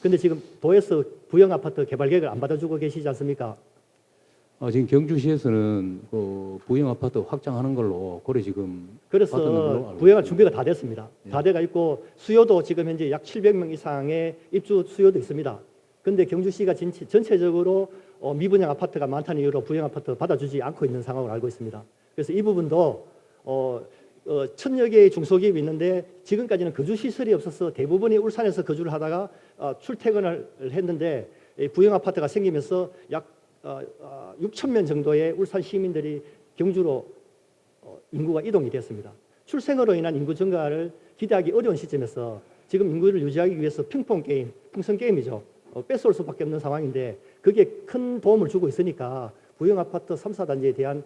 근데 지금 도에서 부영 아파트 개발 계획을 안 받아주고 계시지 않습니까? 지금 경주시에서는 그 부영 아파트 확장하는 걸로 고려 지금 받는 걸로 그래서 알고 부영할 있습니다. 준비가 다 됐습니다. 다 돼가 있고 수요도 지금 현재 약 700명 이상의 입주 수요도 있습니다. 근데 경주시가 전체적으로 미분양 아파트가 많다는 이유로 부영 아파트 받아주지 않고 있는 상황을 알고 있습니다. 그래서 이 부분도 1000여 개의 중소기업이 있는데 지금까지는 거주 시설이 없어서 대부분이 울산에서 거주를 하다가 출퇴근을 했는데 부영 아파트가 생기면서 약 6,000명 정도의 울산 시민들이 경주로 인구가 이동이 됐습니다. 출생으로 인한 인구 증가를 기대하기 어려운 시점에서 지금 인구를 유지하기 위해서 핑퐁 게임, 풍선 게임이죠. 뺏어올 수밖에 없는 상황인데 그게 큰 도움을 주고 있으니까 부영 아파트 3, 4단지에 대한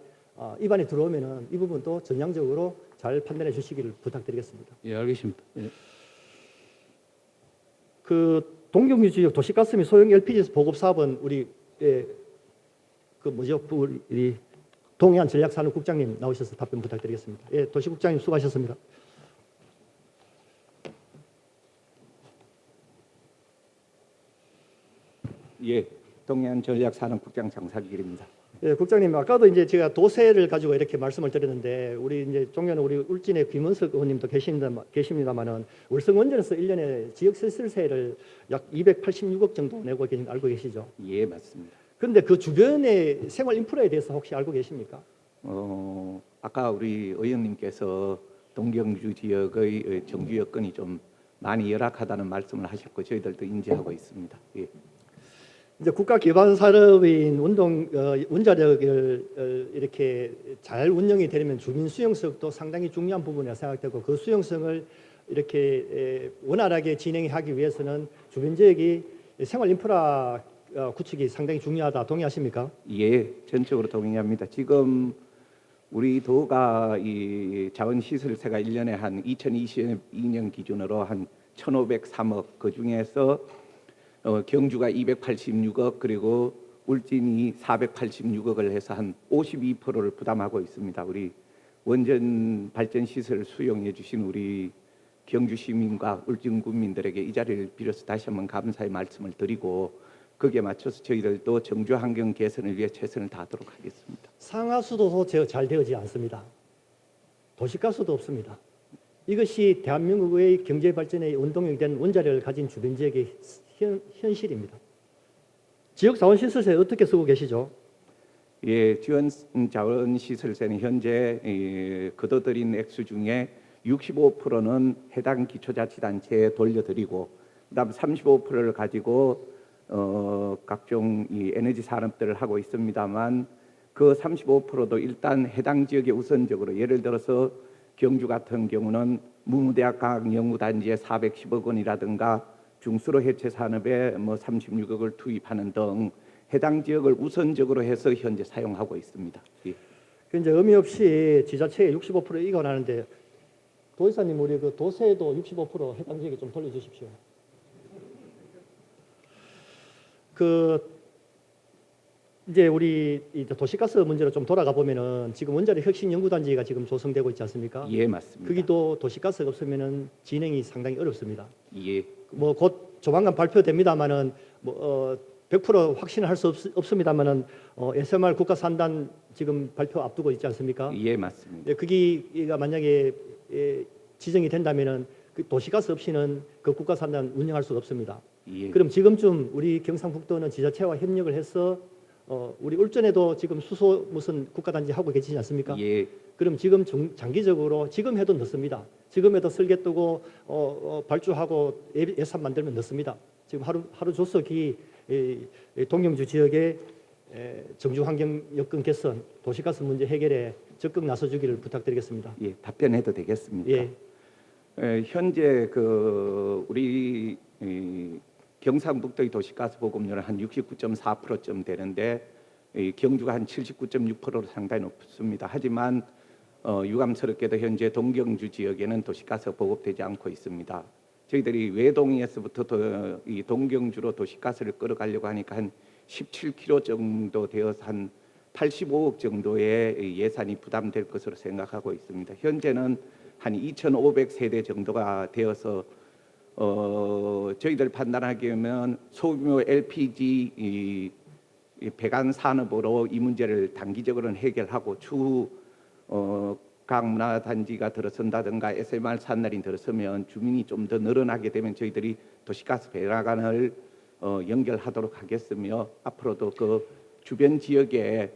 입안이 들어오면은 이 부분도 전향적으로 잘 판단해 주시기를 부탁드리겠습니다. 예, 알겠습니다. 예. 그 동경유 지역 도시가스 및 소형 LPG 보급 사업은 우리 그 뭐죠? 우리 동해안 전략산업국장님 나오셔서 답변 부탁드리겠습니다. 예, 도시국장님 수고하셨습니다. 예, 동해안 전략산업국장 장사길입니다. 예, 국장님 아까도 이제 제가 도세를 가지고 이렇게 말씀을 드렸는데 우리 이제 종교는 우리 울진의 김은석 의원님도 계십니다만은 월성 원전에서 1년에 지역 실질세를 약 286억 정도 내고 알고 계시죠? 예, 맞습니다. 그런데 그 주변의 생활 인프라에 대해서 혹시 알고 계십니까? 아까 우리 의원님께서 동경주 지역의 정규 여건이 좀 많이 열악하다는 말씀을 하셨고 저희들도 인지하고 있습니다. 예. 이제 국가 기반 산업인 원자력을 이렇게 잘 운영이 되려면 주민 수용성도 상당히 중요한 부분이라 생각되고 그 수용성을 이렇게 원활하게 진행하기 위해서는 주변 지역이 생활 인프라 구축이 상당히 중요하다. 동의하십니까? 예, 전적으로 동의합니다. 지금 우리 도가 이 자원시설세가 1년에 한 2022년 기준으로 한 1,503억 그 중에서 경주가 286억 그리고 울진이 486억을 해서 한 52%를 부담하고 있습니다. 우리 원전 발전 시설 수용해 주신 우리 경주 시민과 울진 국민들에게 이 자리를 빌어서 다시 한번 감사의 말씀을 드리고 거기에 맞춰서 저희들도 정주 환경 개선을 위해 최선을 다하도록 하겠습니다. 상하수도도 잘 되어지지 않습니다. 도시가스도 없습니다. 이것이 대한민국의 경제 발전의 원동력이 된 원자력을 가진 주변 지역의 현실입니다. 지역 자원 시설세 어떻게 쓰고 계시죠? 예, 지원 자원 시설세는 현재 거둬들인 액수 중에 65%는 해당 기초자치단체에 돌려드리고 그다음 35%를 가지고 각종 이 에너지 산업들을 하고 있습니다만 그 35%도 일단 해당 지역에 우선적으로 예를 들어서 경주 같은 경우는 무무대학 과학연구단지에 410억 원이라든가 중수로 해체 산업에 뭐 36억을 투입하는 등 해당 지역을 우선적으로 해서 현재 사용하고 있습니다. 예. 그 이제 의미 없이 지자체에 65% 이관하는데 도지사님 우리 그 도세도 65% 해당 지역에 좀 돌려주십시오. 그 이제 우리 이제 도시가스 문제로 좀 돌아가 보면은 지금 원자력 혁신 연구단지가 지금 조성되고 있지 않습니까? 예, 맞습니다. 거기도 도시가스가 없으면은 진행이 상당히 어렵습니다. 예. 뭐 곧 조만간 발표됩니다만은 100% 확신을 할 수 없습니다만은 SMR 국가 산단 지금 발표 앞두고 있지 않습니까? 예, 맞습니다. 예, 거기가 만약에 지정이 된다면은 그 도시가스 없이는 그 국가 산단 운영할 수가 없습니다. 예. 그럼 지금쯤 우리 경상북도는 지자체와 협력을 해서 우리 울전에도 지금 수소 무슨 국가단지 하고 계시지 않습니까? 예. 그럼 지금 장기적으로 지금 해도 넣습니다. 지금 해도 설계 뜨고 발주하고 예산 만들면 넣습니다. 지금 하루 조석이 동경주 지역의 정주 환경 여건 개선, 도시가스 문제 해결에 적극 나서주기를 부탁드리겠습니다. 예, 답변해도 되겠습니까? 예. 현재 그 우리 경상북도의 도시가스 보급률은 한 69.4%쯤 되는데 경주가 한 79.6%로 상당히 높습니다. 하지만 유감스럽게도 현재 동경주 지역에는 도시가스가 보급되지 않고 있습니다. 저희들이 외동에서부터 이 동경주로 도시가스를 끌어가려고 하니까 한 17km 정도 되어서 한 85억 정도의 예산이 부담될 것으로 생각하고 있습니다. 현재는 한 2,500세대 정도가 되어서 저희들 판단하기에는 소규모 LPG 이 배관 산업으로 이 문제를 단기적으로는 해결하고 추후 강문화단지가 들어선다든가 SMR 산날이 들어서면 주민이 좀 더 늘어나게 되면 저희들이 도시가스 배관을 연결하도록 하겠으며 앞으로도 그 주변 지역에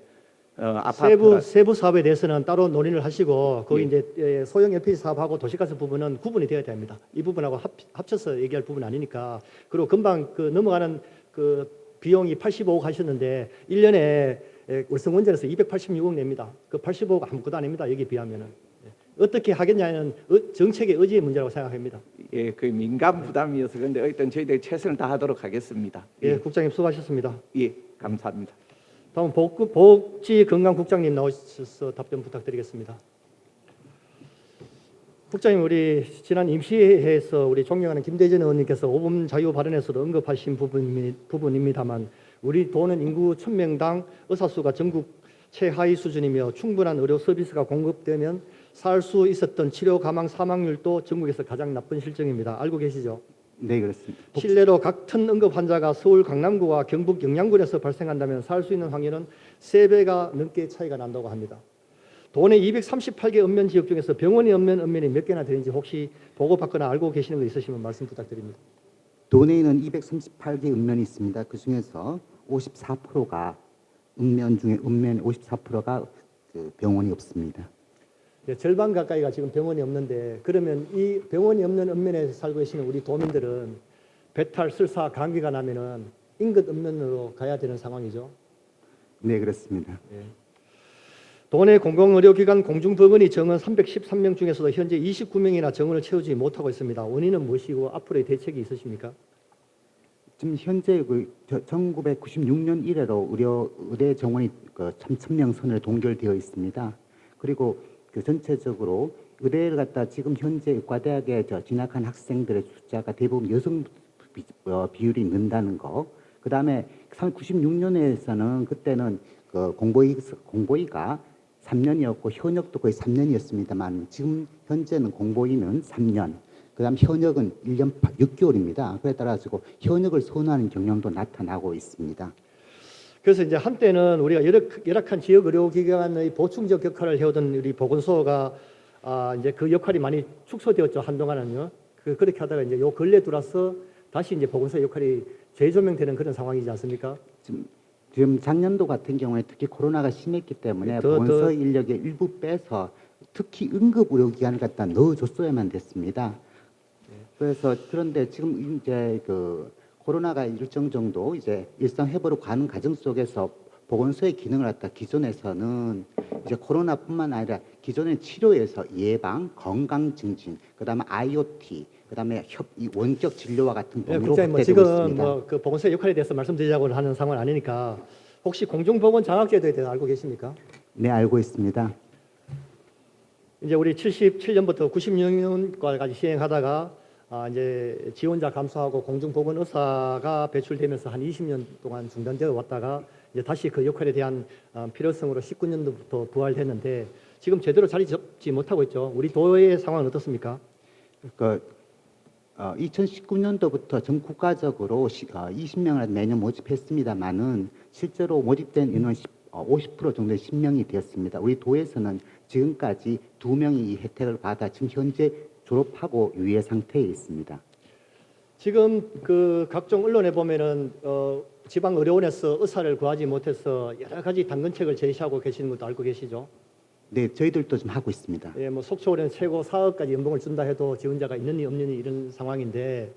아파트 세부 사업에 대해서는 따로 논의를 하시고 거기 예. 이제 소형 LPG 사업하고 도시가스 부분은 구분이 되어야 됩니다. 이 부분하고 합쳐서 얘기할 부분 아니니까. 그리고 금방 그 넘어가는 그 비용이 85억 하셨는데 1년에 월성원전에서 286억 냅니다. 그 85억 아무것도 아닙니다. 여기 비하면은. 어떻게 하겠냐는 정책의 의지의 문제라고 생각합니다. 예, 그 민간 부담이어서 그런데 어쨌든 저희들이 최선을 다하도록 하겠습니다. 예, 국장님 수고하셨습니다. 예, 감사합니다. 다음 복지건강국장님 나오셔서 답변 부탁드리겠습니다. 국장님, 우리 지난 임시회에서 우리 존경하는 김대전 의원님께서 5분 자유 발언에서도 언급하신 부분입니다만 우리 도는 인구 1000명당 의사 수가 전국 최하위 수준이며 충분한 의료 서비스가 공급되면 살 수 있었던 치료 가망 사망률도 전국에서 가장 나쁜 실정입니다. 알고 계시죠? 네, 그렇습니다. 실내로 같은 응급 환자가 서울 강남구와 경북 영양군에서 발생한다면 살 수 있는 확률은 3배가 넘게 차이가 난다고 합니다. 도내 238개 읍면 지역 중에서 병원이 없는 읍면이 몇 개나 되는지 혹시 보고받거나 알고 계시는 거 있으시면 말씀 부탁드립니다. 도내에는 238개 읍면이 있습니다. 그 중에서 54%가 읍면 중에 읍면 54%가 그 병원이 없습니다. 네, 절반 가까이가 지금 병원이 없는데 그러면 이 병원이 없는 읍면에 살고 계시는 우리 도민들은 배탈, 설사, 감기가 나면은 인근 읍면으로 가야 되는 상황이죠. 네, 그렇습니다. 도내 공공의료기관 공중병원이 정원 313명 중에서도 현재 29명이나 정원을 채우지 못하고 있습니다. 원인은 무엇이고 앞으로의 대책이 있으십니까? 지금 현재 1996년 이래로 의대 정원이 3,000명 선으로 동결되어 있습니다. 그리고 그 전체적으로 의대를 갖다 지금 현재 의과대학에 진학한 학생들의 숫자가 대부분 여성 비율이 는다는 거. 그 다음에 96년에서는 그때는 그 공보위가 3년이었고 현역도 거의 3년이었습니다만 지금 현재는 공보위는 3년, 그다음 현역은 1년 6개월입니다. 그에 따라서 현역을 선호하는 경향도 나타나고 있습니다. 그래서 이제 한때는 우리가 열악한 지역 의료기관의 보충적 역할을 해오던 우리 보건소가 이제 그 역할이 많이 축소되었죠. 한동안은요. 그렇게 하다가 이제 요 근래 들어서 다시 이제 보건소 역할이 재조명되는 그런 상황이지 않습니까? 지금 작년도 같은 경우에 특히 코로나가 심했기 때문에 보건소 인력의 일부 빼서 특히 응급 의료기관을 갖다 넣어줬어야만 됐습니다. 그래서 그런데 지금 이제 그 코로나가 일정 정도 이제 일상 회복으로 가는 과정 속에서 보건소의 기능을 갖다 기존에서는 이제 코로나뿐만 아니라 기존의 치료에서 예방, 건강 증진, 그다음에 IoT, 그다음에 이 원격 진료와 같은 범위로 국장님, 확대되고 지금 있습니다. 그 보건소의 역할에 대해서 말씀드리자고 하는 상황은 아니니까 혹시 공중보건 장학제도에 대해서 알고 계십니까? 네, 알고 있습니다. 이제 우리 77년부터 96년까지 시행하다가 이제 지원자 감소하고 공중보건 의사가 배출되면서 한 20년 동안 중단되어 왔다가 이제 다시 그 역할에 대한 필요성으로 19년도부터 부활했는데 지금 제대로 자리 잡지 못하고 있죠. 우리 도의 상황은 어떻습니까? 2019년도부터 전 국가적으로 20명을 매년 모집했습니다만은 실제로 모집된 인원 50% 정도의 10명이 되었습니다. 우리 도에서는 지금까지 2명이 이 혜택을 받아 지금 현재 졸업하고 유예 상태에 있습니다. 지금 그 각종 언론에 보면은 지방 의료원에서 의사를 구하지 못해서 여러 가지 당근책을 제시하고 계시는 것도 알고 계시죠? 네, 저희들도 좀 하고 있습니다. 예, 뭐 속초는 최고 4억까지 연봉을 준다 해도 지원자가 있느니 없느니 이런 상황인데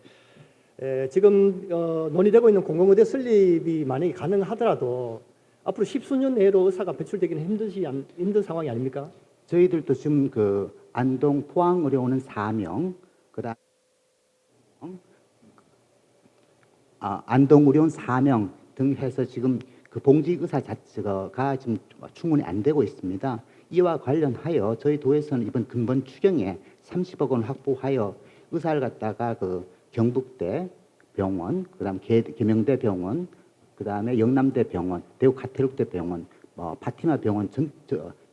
지금 논의되고 있는 공공의대 설립이 만약에 가능하더라도 앞으로 10수년 내로 의사가 배출되기는 힘든 상황이 아닙니까? 저희들도 지금 그 안동 포항의료원은 4명, 그다음 안동의료원 4명 등 해서 지금 그 봉직 의사 자체가 지금 충분히 안 되고 있습니다. 이와 관련하여 저희 도에서는 이번 근본 추경에 30억 원 확보하여 의사를 갖다가 그 경북대 병원, 그다음 계명대 병원, 그다음에 영남대 병원, 대구 가태luc대 병원, 파티마 병원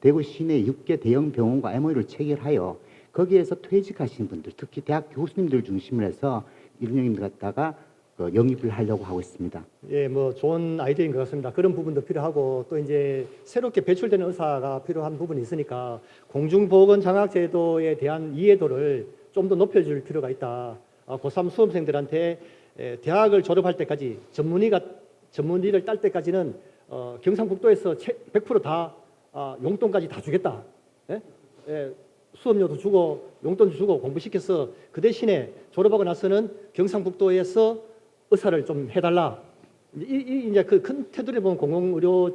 대구 시내 6개 대형 병원과 MOU를 체결하여 거기에서 퇴직하신 분들, 특히 대학 교수님들 중심으로 해서 일령님들 갖다가 영입을 하려고 하고 있습니다. 예, 뭐 좋은 아이디어인 것 같습니다. 그런 부분도 필요하고 또 이제 새롭게 배출되는 의사가 필요한 부분이 있으니까 공중보건 장학제도에 대한 이해도를 좀 더 높여줄 필요가 있다. 고3 수험생들한테 대학을 졸업할 때까지 전문의를 딸 때까지는 경상북도에서 100%다 용돈까지 다 주겠다. 예? 예, 수업료도 주고 용돈도 주고 공부시켜서 그 대신에 졸업하고 나서는 경상북도에서 의사를 좀 해달라. 이제 그 큰 테두리에 보면 공공의료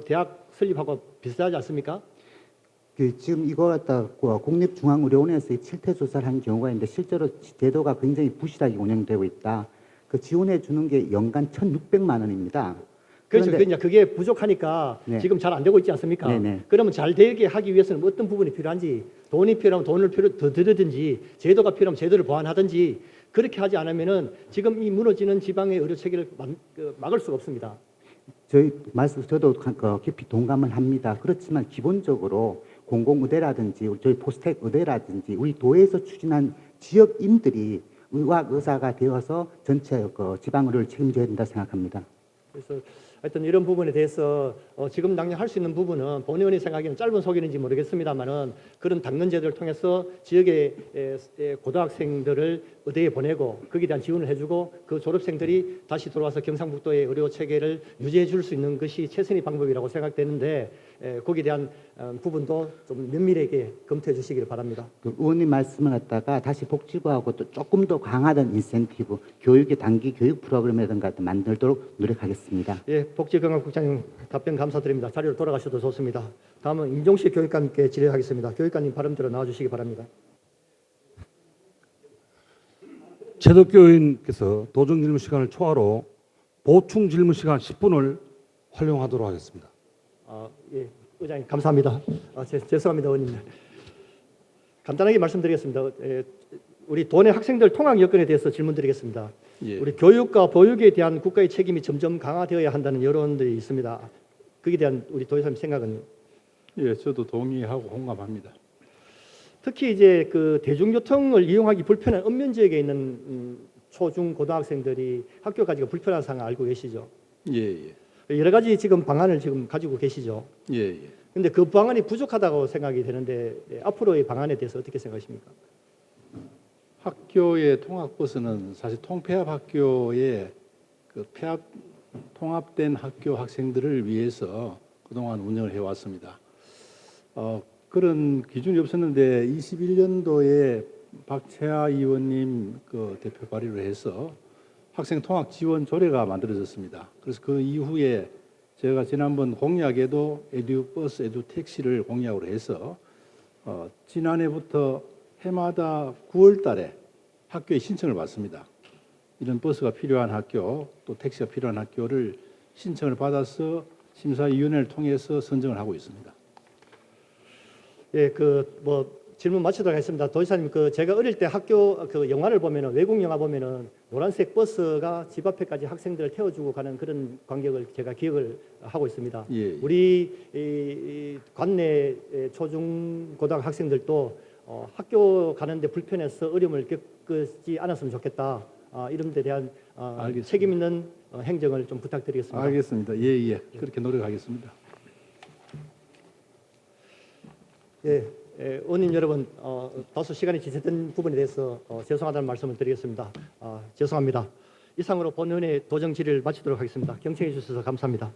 대학 설립하고 비슷하지 않습니까? 지금 이거 갖다 국립중앙의료원에서 실태 조사를 한 경우가 있는데 실제로 제도가 굉장히 부실하게 운영되고 있다. 그 지원해 주는 게 연간 1,600만 원입니다. 그렇죠. 그런데 그게 부족하니까 네. 지금 잘 안 되고 있지 않습니까? 네네. 그러면 잘 되게 하기 위해서는 어떤 부분이 필요한지, 돈이 필요하면 돈을 더 들이든지, 제도가 필요하면 제도를 보완하든지, 그렇게 하지 않으면은 지금 이 무너지는 지방의 의료 체계를 막을 수가 없습니다. 저도 깊이 동감을 합니다. 그렇지만 기본적으로 공공의대라든지 저희 포스텍 의대라든지 우리 도에서 추진한 지역인들이 의학 의사가 되어서 전체 지방 의료를 책임져야 된다 생각합니다. 그래서 하여튼 이런 부분에 대해서 지금 당장 할 수 있는 부분은 본 의원이 생각하기에는 짧은 소견인지 모르겠습니다만은 그런 당근 제도를 통해서 지역의 고등학생들을 의대에 보내고 거기에 대한 지원을 해주고 그 졸업생들이 다시 돌아와서 경상북도의 의료 체계를 유지해 줄 수 있는 것이 최선의 방법이라고 생각되는데 거기에 대한 부분도 좀 면밀하게 검토해 주시기를 바랍니다. 그 의원님 말씀을 갖다가 다시 복지부하고 또 조금 더 강화된 인센티브, 교육의 단기 교육 프로그램이라든가 만들도록 노력하겠습니다. 예, 복지건강국장님 답변 감사드립니다. 자리로 돌아가셔도 좋습니다. 다음은 임종식 교육감님께 질의하겠습니다. 교육감님 발음대로 나와주시기 바랍니다. 최덕기 의원님께서 도정 질문 시간을 초과로 보충 질문 시간 10분을 활용하도록 하겠습니다. 예, 의장님 감사합니다. 죄송합니다, 의원님. 간단하게 말씀드리겠습니다. 우리 도내 학생들 통학 여건에 대해서 질문드리겠습니다. 예. 우리 교육과 보육에 대한 국가의 책임이 점점 강화되어야 한다는 여론들이 있습니다. 거기에 대한 우리 도의사님 생각은요? 예, 저도 동의하고 공감합니다. 특히 이제 그 대중교통을 이용하기 불편한 읍면 지역에 있는 초중 고등학생들이 학교 가기가 불편한 상황 알고 계시죠? 예, 여러 가지 지금 방안을 지금 가지고 계시죠? 예, 예. 근데 그 방안이 부족하다고 생각이 되는데 앞으로의 방안에 대해서 어떻게 생각하십니까? 학교의 통학버스는 사실 통폐합 학교의 그 폐합 통합된 학교 학생들을 위해서 그동안 운영을 해왔습니다. 그런 기준이 없었는데 21년도에 박채아 의원님 그 대표 발의를 해서 학생 통학 지원 조례가 만들어졌습니다. 그래서 그 이후에 제가 지난번 공약에도 에듀버스, 에듀택시를 공약으로 해서 지난해부터 해마다 9월 달에 학교에 신청을 받습니다. 이런 버스가 필요한 학교, 또 택시가 필요한 학교를 신청을 받아서 심사위원회를 통해서 선정을 하고 있습니다. 예, 질문 마치도록 하겠습니다. 도지사님, 제가 어릴 때 학교 영화를 보면은 외국 영화 보면은 노란색 버스가 집 앞에까지 학생들을 태워주고 가는 그런 광경을 제가 기억을 하고 있습니다. 예, 예. 우리 이 관내 초중 고등 학생들도 학교 가는데 불편해서 어려움을 겪지 않았으면 좋겠다. 이런 데 대한 알겠습니다. 책임 있는 행정을 좀 부탁드리겠습니다. 알겠습니다. 예, 예. 그렇게 노력하겠습니다. 예, 의원님 여러분, 다소 시간이 지체된 부분에 대해서 죄송하다는 말씀을 드리겠습니다. 죄송합니다. 이상으로 본 의원의 도정 질의를 마치도록 하겠습니다. 경청해 주셔서 감사합니다.